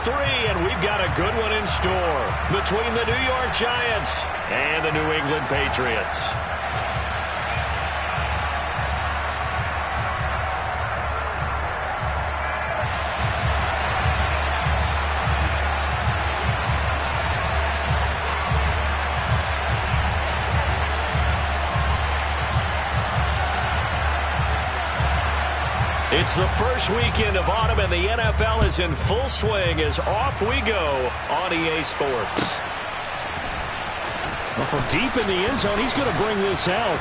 three, and we've got a good one in store between the New York Giants and the New England Patriots. It's the first weekend of autumn, and the NFL is in full swing as off we go on EA Sports. Well, from deep in the end zone, he's going to bring this out.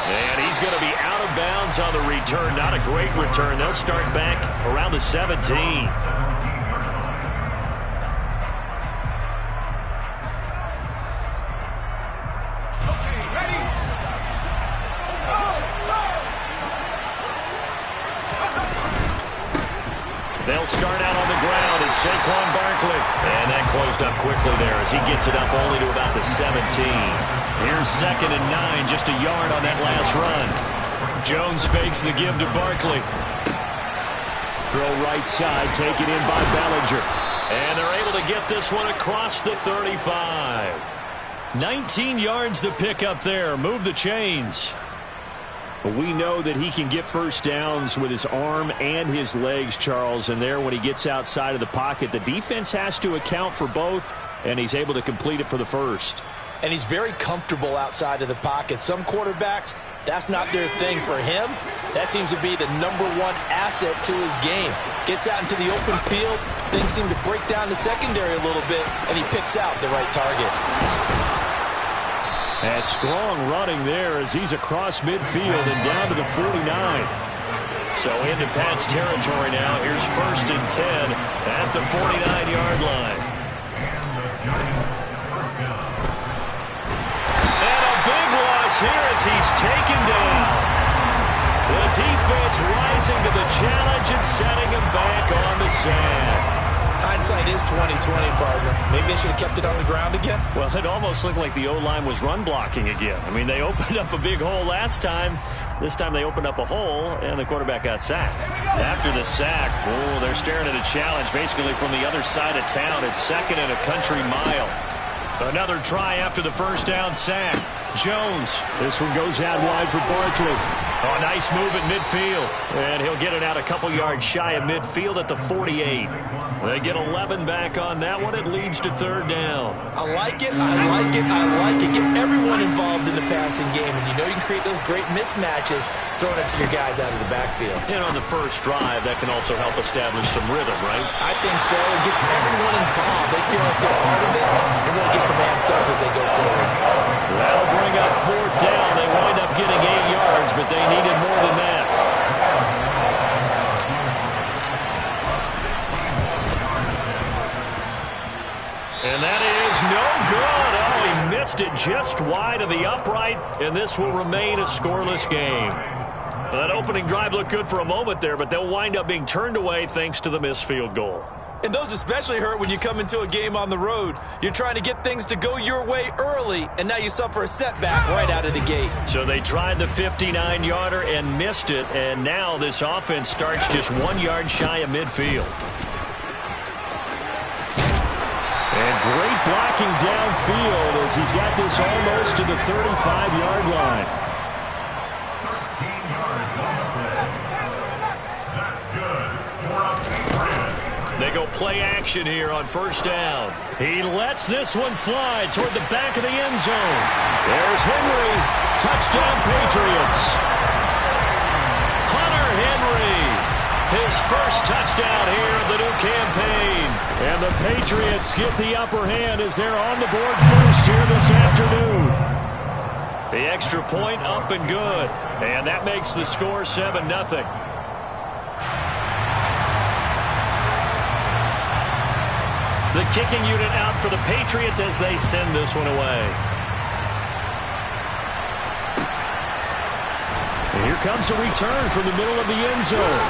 And he's going to be out of bounds on the return. Not a great return. They'll start back around the 17. They'll start out on the ground. It's Saquon Barkley. And that closed up quickly there as he gets it up only to about the 17. Here's 2nd and 9, just a yard on that last run. Jones fakes the give to Barkley. Throw right side, taken in by Bellinger. And they're able to get this one across the 35. 19 yards to pick up there. Move the chains. We know that he can get first downs with his arm and his legs, Charles, and there when he gets outside of the pocket, the defense has to account for both, and he's able to complete it for the first. And he's very comfortable outside of the pocket. Some quarterbacks, that's not their thing. For him, that seems to be the #1 asset to his game. Gets out into the open field, things seem to break down the secondary a little bit, and he picks out the right target. And strong running there as he's across midfield and down to the 49. So into Pat's territory now. Here's 1st and 10 at the 49-yard line. And a big loss here as he's taken down. The defense rising to the challenge and setting him back on the sand. Hindsight is 20/20, partner. Maybe they should have kept it on the ground again. Well, it almost looked like the O-line was run blocking again. I mean, they opened up a big hole last time. This time they opened up a hole, and the quarterback got sacked. After the sack, oh, they're staring at a challenge basically from the other side of town. It's 2nd and a country mile. Another try after the first down sack. Jones. This one goes out wide for Barkley. Oh, nice move at midfield. And he'll get it out a couple yards shy of midfield at the 48. They get 11 back on that one. It leads to 3rd down. I like it, I like it, I like it. Get everyone involved in the passing game. And you know you can create those great mismatches throwing it to your guys out of the backfield. And on the first drive, that can also help establish some rhythm, right? I think so. It gets everyone involved. They feel like they're part of it. And really gets them amped up as they go forward. That'll bring up 4th down. They wind up getting 8 yards, but they needed more than that. And that is no good. Oh, he missed it just wide of the upright, and this will remain a scoreless game. That opening drive looked good for a moment there, but they'll wind up being turned away thanks to the missed field goal. And those especially hurt when you come into a game on the road. You're trying to get things to go your way early, and now you suffer a setback right out of the gate. So they tried the 59-yarder and missed it, and now this offense starts just 1 yard shy of midfield. And great blocking downfield as he's got this almost to the 35-yard line. They go play action here on 1st down. He lets this one fly toward the back of the end zone. There's Henry. Touchdown, Patriots. Hunter Henry. His first touchdown here of the new campaign. And the Patriots get the upper hand as they're on the board first here this afternoon. The extra point up and good. And that makes the score 7-0. The kicking unit out for the Patriots as they send this one away. And here comes a return from the middle of the end zone.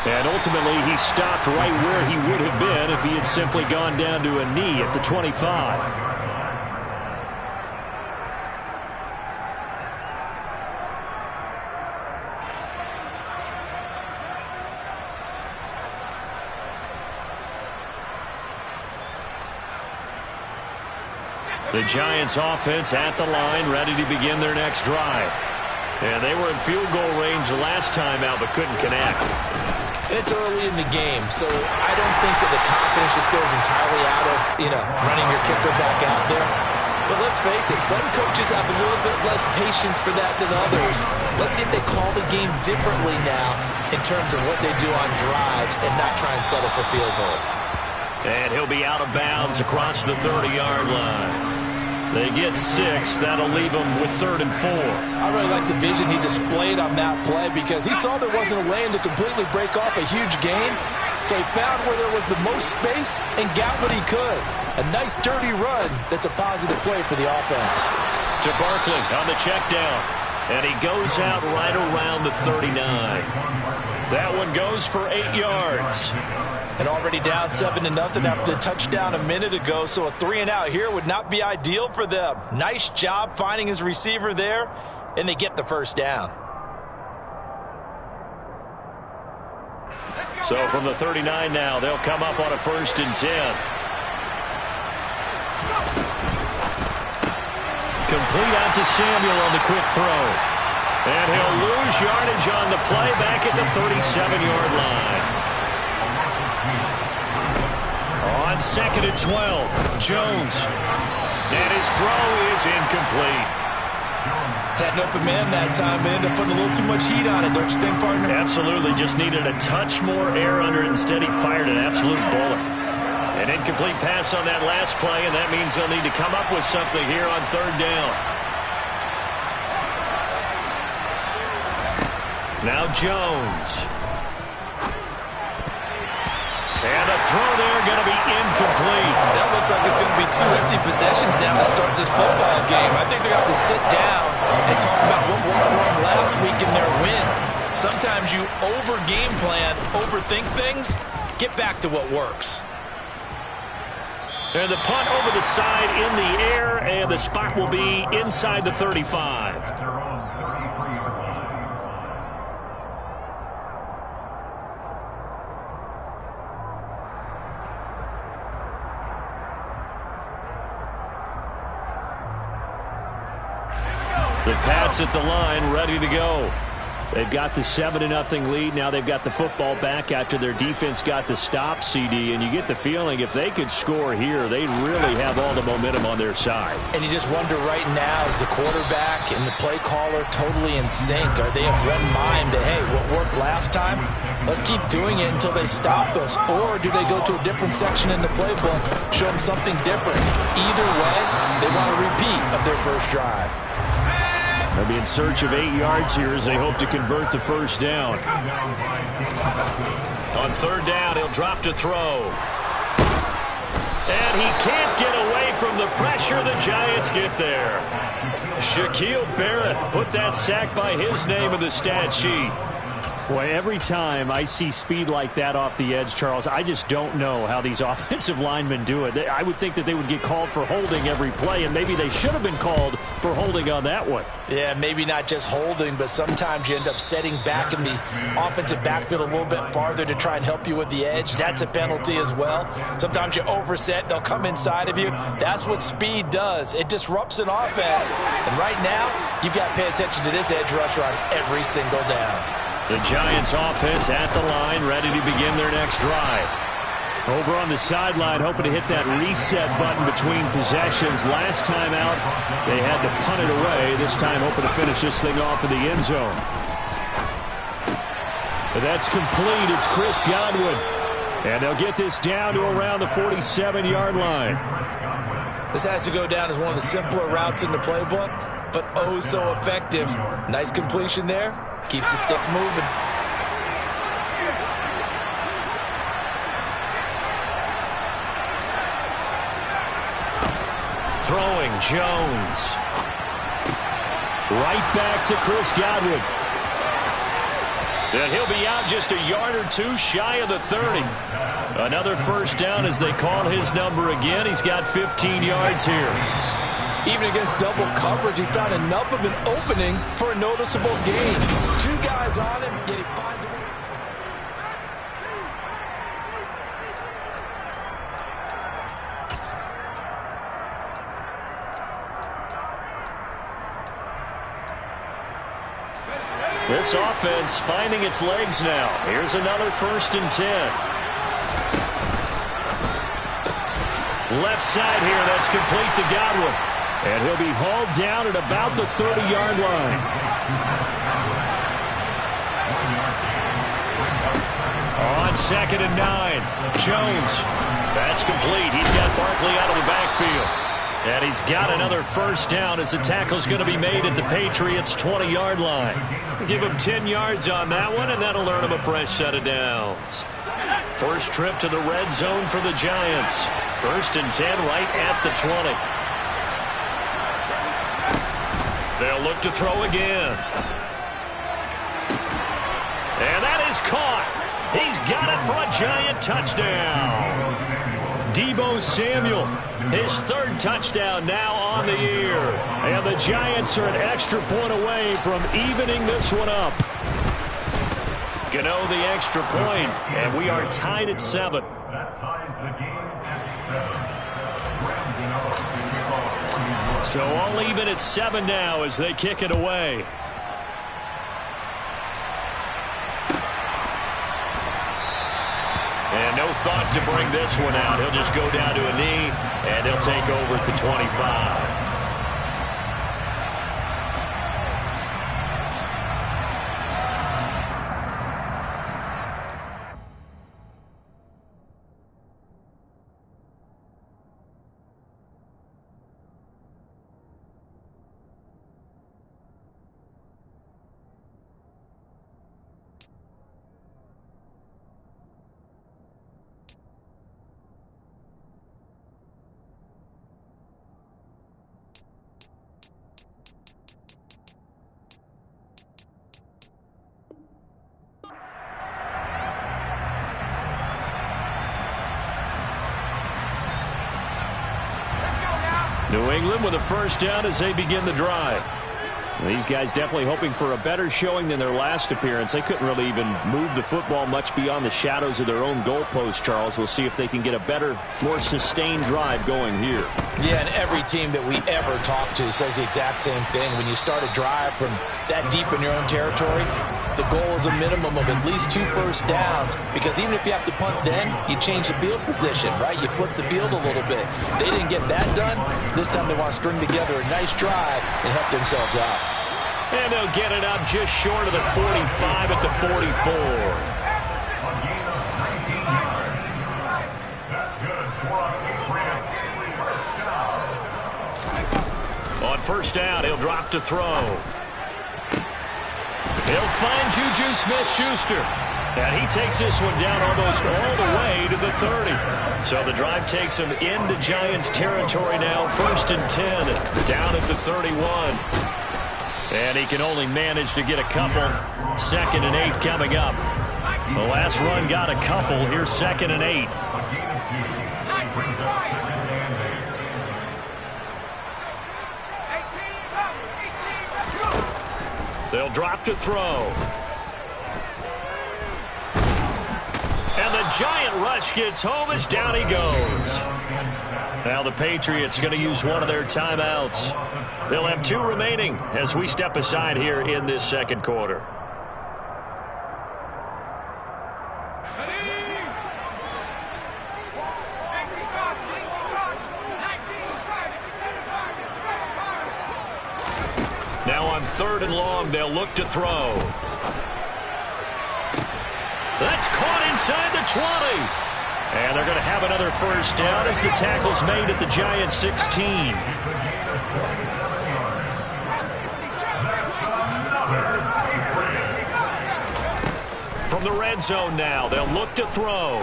And ultimately, he stopped right where he would have been if he had simply gone down to a knee at the 25. The Giants offense at the line, ready to begin their next drive. And they were in field goal range last time out, but couldn't connect. And it's early in the game, so I don't think that the confidence just goes entirely out of, running your kicker back out there. But let's face it, some coaches have a little bit less patience for that than others. Let's see if they call the game differently now in terms of what they do on drives and not try and settle for field goals. And he'll be out of bounds across the 30-yard line. They get 6. That'll leave them with 3rd and 4. I really like the vision he displayed on that play because he saw there wasn't a lane to completely break off a huge gain. So he found where there was the most space and got what he could. A nice dirty run that's a positive play for the offense. To Barkley on the check down. And he goes out right around the 39. That one goes for 8 yards. And already down 7-0 after the touchdown a minute ago, so a 3-and-out here would not be ideal for them. Nice job finding his receiver there, and they get the first down. So from the 39 now, they'll come up on a 1st and 10. Complete out to Samuel on the quick throw. And he'll lose yardage on the play back at the 37-yard line. On 2nd and 12, Jones. And his throw is incomplete. Had an open man that time, but ended up putting a little too much heat on it, don't you think, partner? Absolutely. Just needed a touch more air under it. Instead, he fired an absolute bullet. An incomplete pass on that last play, and that means they'll need to come up with something here on 3rd down. Now Jones. And a throw there going to be incomplete. That looks like it's going to be 2 empty possessions now to start this football game. I think they're going to have to sit down and talk about what worked for them last week in their win. Sometimes you over-game plan, overthink things, get back to what works. And the punt over the side in the air, and the spot will be inside the 35. The Pats at the line, ready to go. They've got the 7-0 lead. Now they've got the football back after their defense got the stop, CD. And you get the feeling if they could score here, they'd really have all the momentum on their side. And you just wonder right now, is the quarterback and the play caller totally in sync? Are they of one mind that, hey, what worked last time, let's keep doing it until they stop us? Or do they go to a different section in the playbook, show them something different? Either way, they want a repeat of their first drive. They'll be in search of 8 yards here as they hope to convert the first down. On 3rd down, he'll drop to throw. And he can't get away from the pressure. The Giants get there. Shaquille Barrett put that sack by his name in the stat sheet. Boy, every time I see speed like that off the edge, Charles, I just don't know how these offensive linemen do it. I would think that they would get called for holding every play, and maybe they should have been called for holding on that one. Yeah, maybe not just holding, but sometimes you end up setting back in the offensive backfield a little bit farther to try and help you with the edge. That's a penalty as well. Sometimes you overset, they'll come inside of you. That's what speed does. It disrupts an offense. And right now, you've got to pay attention to this edge rusher on every single down. The Giants offense at the line, ready to begin their next drive. Over on the sideline, hoping to hit that reset button between possessions. Last time out, they had to punt it away. This time, hoping to finish this thing off in the end zone. But that's complete. It's Chris Godwin. And they'll get this down to around the 47-yard line. This has to go down as one of the simpler routes in the playbook, but oh so effective. Nice completion there. Keeps the sticks moving. Throwing Jones. Right back to Chris Godwin. And he'll be out just a yard or two shy of the 30. Another first down as they call his number again. He's got 15 yards here. Even against double coverage, he found enough of an opening for a noticeable gain. 2 guys on him, yet he finds a way. This offense finding its legs now. Here's another 1st and 10. Left side here, that's complete to Godwin. And he'll be hauled down at about the 30-yard line. On 2nd and 9, Jones. That's complete. He's got Barkley out of the backfield. And he's got another 1st down as the tackle's going to be made at the Patriots' 20-yard line. Give him 10 yards on that one, and that'll earn him a fresh set of downs. First trip to the red zone for the Giants. 1st and 10 right at the 20. They'll look to throw again. And that is caught. He's got it for a Giant touchdown. Deebo Samuel, his 3rd touchdown now on the year. And the Giants are an extra point away from evening this one up. Gano the extra point, and we are tied at 7. That ties the game at 7. So all even at 7 now as they kick it away. And no thought to bring this one out. He'll just go down to a knee, and he'll take over at the 25. New England with a 1st down as they begin the drive. These guys definitely hoping for a better showing than their last appearance. They couldn't really even move the football much beyond the shadows of their own goalpost, Charles. We'll see if they can get a better, more sustained drive going here. Yeah, and every team that we ever talk to says the exact same thing. When you start a drive from that deep in your own territory, the goal is a minimum of at least 2 first downs, because even if you have to punt then, you change the field position, right? You flip the field a little bit. They didn't get that done. This time they want to string together a nice drive and help themselves out. And they'll get it up just short of the 45 at the 44. On 1st down, he'll drop to throw. He'll find Juju Smith-Schuster. And he takes this one down almost all the way to the 30. So the drive takes him into Giants territory now. 1st and 10, down at the 31. And he can only manage to get a couple. 2nd and 8 coming up. The last run got a couple. Here's 2nd and 8. They'll drop to throw. And the Giant rush gets home as down he goes. Now the Patriots going to use one of their timeouts. They'll have 2 remaining as we step aside here in this 2nd quarter. Now on 3rd and long, they'll look to throw. That's caught inside the 20. And they're going to have another 1st down as the tackle's made at the Giants' 16. From the red zone now, they'll look to throw.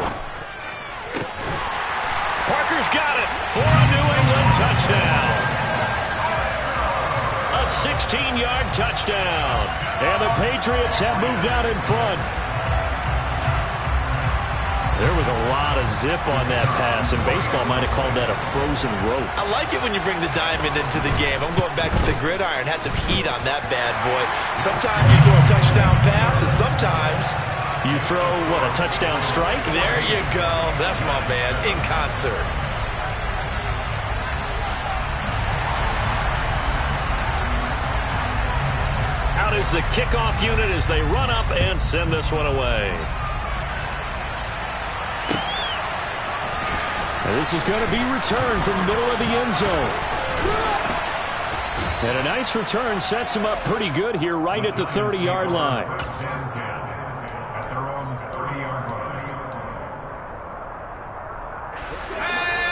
Parker's got it for a New England touchdown. A 16-yard touchdown. And the Patriots have moved out in front. There was a lot of zip on that pass, and baseball might have called that a frozen rope. I like it when you bring the diamond into the game. I'm going back to the gridiron. Had some heat on that bad boy. Sometimes you throw a touchdown pass, and sometimes you throw, what, a touchdown strike? There you go. That's my man, in concert. Out is the kickoff unit as they run up and send this one away. And this is going to be returned from the middle of the end zone. And a nice return sets him up pretty good here right at the 30-yard line. At their own 30-yard line.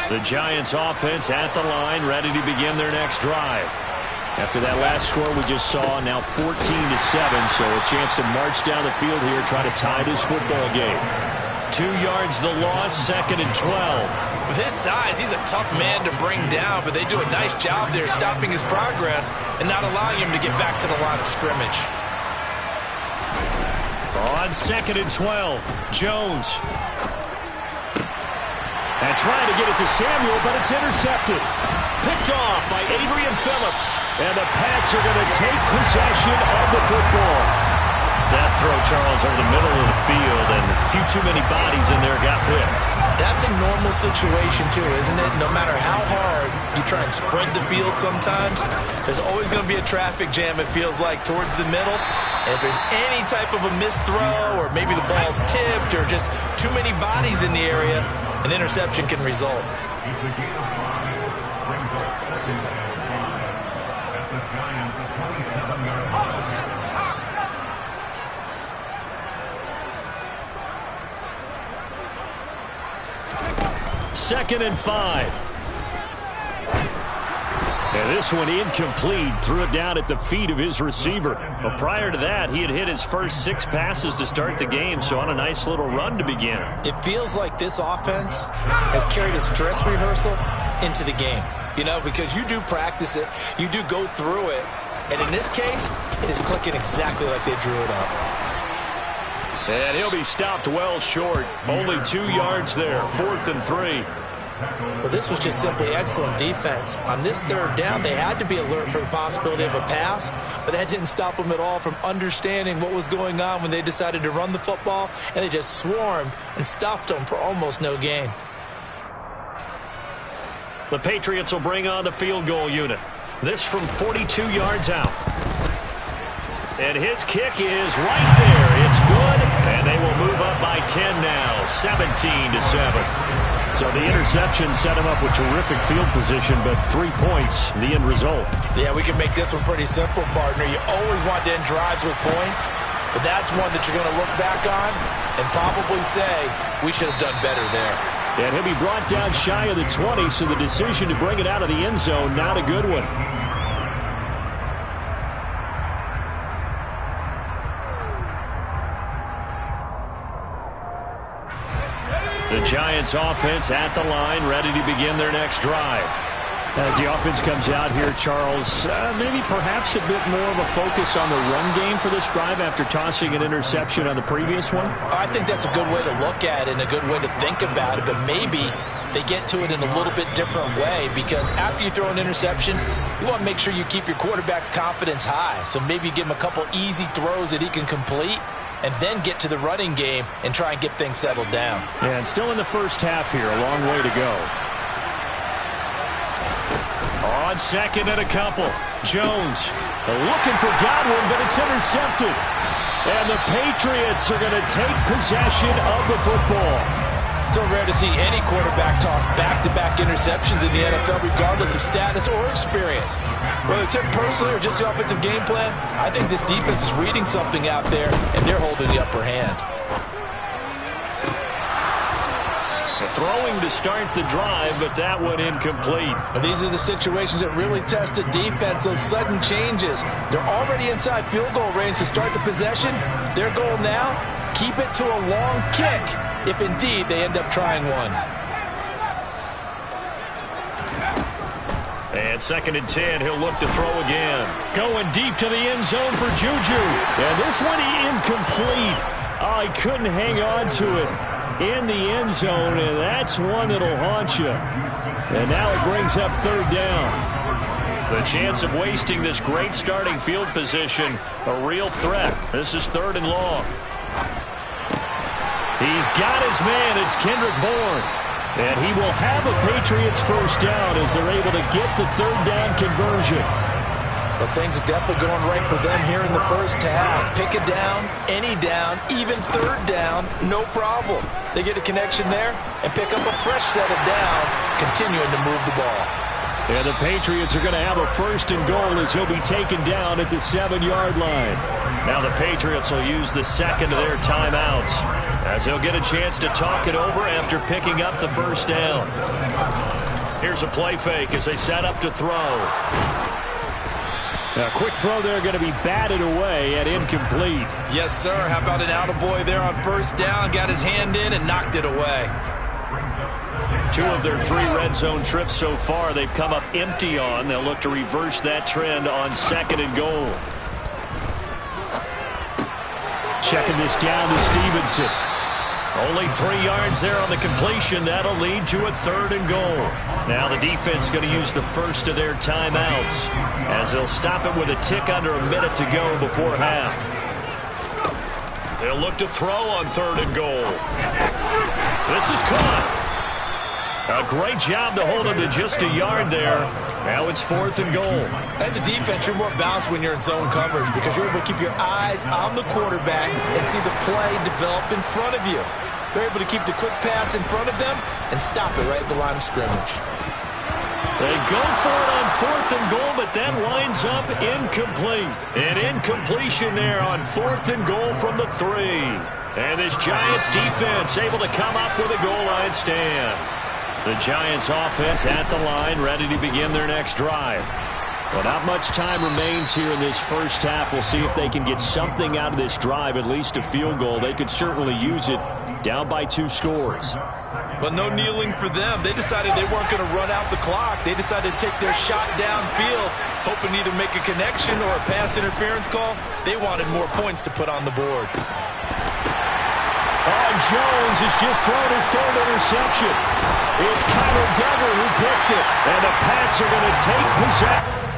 The Giants offense at the line, ready to begin their next drive. After that last score we just saw, now 14-7, so a chance to march down the field here, try to tie this football game. 2 yards the loss, 2nd and 12. With his size, he's a tough man to bring down, but they do a nice job there stopping his progress and not allowing him to get back to the line of scrimmage. On 2nd and 12, Jones. And trying to get it to Samuel, but it's intercepted. Picked off by Adrian Phillips. And the Pats are going to take possession of the football. That throw, Charles, over the middle of the field, and a few too many bodies in there got picked. That's a normal situation, too, isn't it? No matter how hard you try and spread the field sometimes, there's always going to be a traffic jam, it feels like, towards the middle. And if there's any type of a missed throw, or maybe the ball's tipped, or just too many bodies in the area, an interception can result. He's the gain of 5, brings up 2nd and 5 at the Giants' 27-yard line. Second and 5. And this one incomplete. Threw it down at the feet of his receiver. But prior to that, he had hit his first 6 passes to start the game, so on a nice little run to begin. It feels like this offense has carried its dress rehearsal into the game. You know, because you do practice it, you do go through it, and in this case, it is clicking exactly like they drew it up. And he'll be stopped well short. Only 2 yards there. 4th and 3. Well, this was just simply excellent defense. On this 3rd down, they had to be alert for the possibility of a pass, but that didn't stop them at all from understanding what was going on when they decided to run the football, and they just swarmed and stuffed them for almost no gain. The Patriots will bring on the field goal unit. This from 42 yards out. And his kick is right there. It's good, and they will move up by 10 now, 17-7. So the interception set him up with terrific field position, but 3 points, the end result. Yeah, we can make this one pretty simple, partner. You always want to end drives with points, but that's one that you're going to look back on and probably say, we should have done better there. And he'll be brought down shy of the 20, so the decision to bring it out of the end zone, not a good one. The Giants offense at the line, ready to begin their next drive. As the offense comes out here, Charles, maybe perhaps a bit more of a focus on the run game for this drive after tossing an interception on the previous one? I think that's a good way to look at it and a good way to think about it, but maybe they get to it in a little bit different way, because after you throw an interception, you want to make sure you keep your quarterback's confidence high. So maybe you give him a couple easy throws that he can complete, and then get to the running game and try and get things settled down. And still in the first half here, a long way to go. On 2nd and a couple, Jones looking for Godwin, but it's intercepted. And the Patriots are going to take possession of the football. So rare to see any quarterback toss back-to-back interceptions in the NFL, regardless of status or experience. Whether it's him personally or just the offensive game plan, I think this defense is reading something out there, and they're holding the upper hand. Throwing to start the drive, but that one incomplete. Well, these are the situations that really test a defense, those sudden changes. They're already inside field goal range to start the possession. Their goal now, keep it to a long kick, if indeed they end up trying one. And 2nd and 10, he'll look to throw again. Going deep to the end zone for Juju. And this one incomplete. Oh, he couldn't hang on to it in the end zone, and that's one that'll haunt you. And now it brings up 3rd down. The chance of wasting this great starting field position, a real threat. This is 3rd and long. He's got his man. It's Kendrick Bourne. And he will have a Patriots first down as they're able to get the 3rd down conversion. Well, things are definitely going right for them here in the first half. Pick a down, any down, even third down, no problem. They get a connection there and pick up a fresh set of downs, continuing to move the ball. And the Patriots are going to have a 1st and goal as he'll be taken down at the 7-yard line. Now the Patriots will use the second of their timeouts as they'll get a chance to talk it over after picking up the first down. Here's a play fake as they set up to throw. A quick throw there going to be batted away and incomplete. Yes, sir. How about an attaboy there on first down? Got his hand in and knocked it away. 2 of their 3 red zone trips so far they've come up empty on. They'll look to reverse that trend on 2nd and goal. Checking this down to Stevenson. Only 3 yards there on the completion. That'll lead to a 3rd and goal. Now the defense going to use the first of their timeouts as they'll stop it with a tick under a minute to go before half. They'll look to throw on 3rd and goal. This is caught. A great job to hold him to just a yard there. Now it's 4th and goal. As a defense, you're more balanced when you're in zone coverage because you're able to keep your eyes on the quarterback and see the play develop in front of you. They're able to keep the quick pass in front of them and stop it right at the line of scrimmage. They go for it on 4th and goal, but that winds up incomplete. An incompletion there on 4th and goal from the 3. And this Giants defense able to come up with a goal line stand. The Giants offense at the line, ready to begin their next drive. Well, not much time remains here in this first half. We'll see if they can get something out of this drive, at least a field goal. They could certainly use it, down by 2 scores. But no kneeling for them. They decided they weren't going to run out the clock. They decided to take their shot downfield, hoping to either make a connection or a pass interference call. They wanted more points to put on the board. Jones has just thrown his 3rd interception. It's Kyler Duggar who picks it, and the Pats are going to take possession.